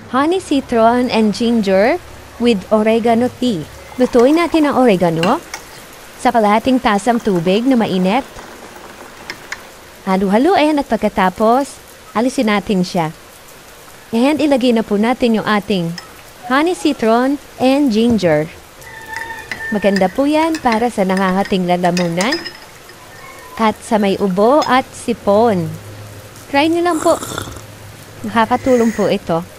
honey citron and ginger with oregano tea. Lutuin natin ang oregano sa kalahating tasang tubig na mainit. Halo-haloin at pagkatapos, alisin natin siya. And ilagay na po natin yung ating honey citron and ginger. Maganda po yan para sa nangangating lalamunan at sa may ubo at sipon. Try nyo lang po. Nakakatulong po ito.